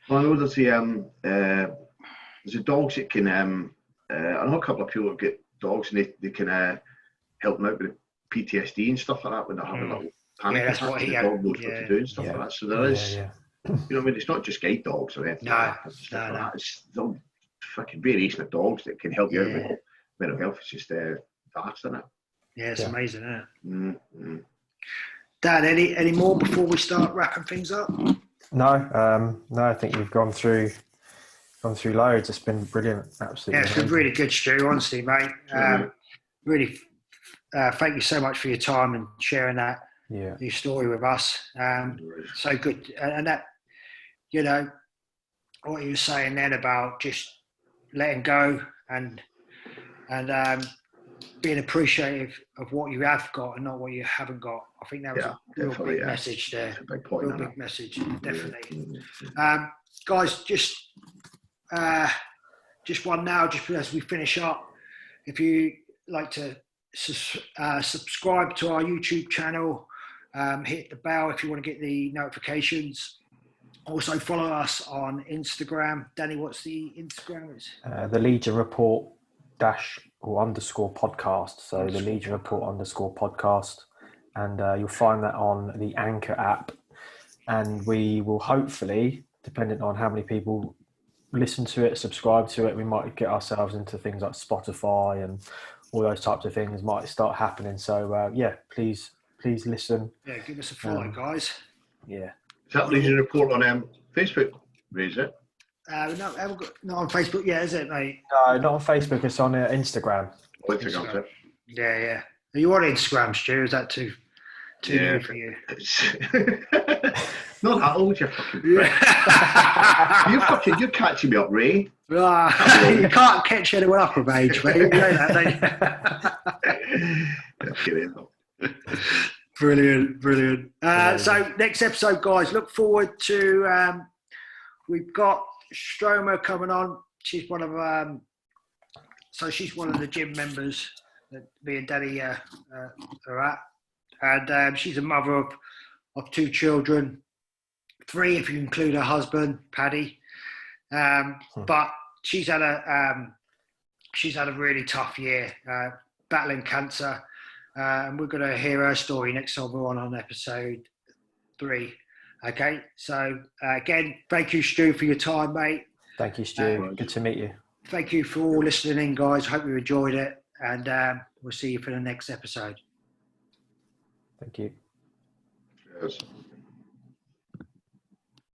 Well, I know there's the dogs that can, I know a couple of people that get dogs and they can help them out with PTSD and stuff like that when they're having little panic attacks. That's what he the had. dog knows what to do and stuff like that. So there is, you know what I mean? It's not just guide dogs or anything like that. It's the fucking variation of dogs that can help you out with mental health. It's just vast, isn't it? Yeah, it's amazing, isn't it? Dan, any more before we start wrapping things up? No, I think you've gone through loads. It's been brilliant, absolutely. Yeah, it's been really good, Stu. Honestly, mate. Really, thank you so much for your time and sharing that your story with us. So good, and that, you know, what you were saying then about just letting go and being appreciative of what you have got and not what you haven't got. I think that was a real big message there. That's a big point. Real big message, definitely. Guys, just one now, just as we finish up. If you like to subscribe to our YouTube channel, hit the bell if you want to get the notifications. Also follow us on Instagram. Danny, what's the Instagram? The Legion Report __ podcast. So the Legion Report _ podcast, and you'll find that on the Anchor app. And we will hopefully, depending on how many people listen to it, subscribe to it, we might get ourselves into things like Spotify and all those types of things might start happening. So please listen. Yeah, give us a follow, guys. Yeah. Is that Legion Report on Facebook? Is it? Not on Facebook yet, is it, mate? No, not on Facebook. It's on Instagram. Instagram. Yeah. Are you on Instagram, Stu? Is that too new for you? Not that old, you fucking you're catching me up, Ray. You can't catch anyone up of age, mate. You know that, don't you? Brilliant. So next episode, guys, look forward to. We've got Stroma coming on. She's one of the gym members that me and Danny are at, and she's a mother of 2 children, 3 if you include her husband, Paddy. But she's had a really tough year, battling cancer, and we're going to hear her story next time we're on episode 3. Okay, so again, thank you, Stu, for your time, mate. Thank you, Stu. Good to meet you. Thank you for all listening in, guys. Hope you enjoyed it, and we'll see you for the next episode. Thank you. Cheers.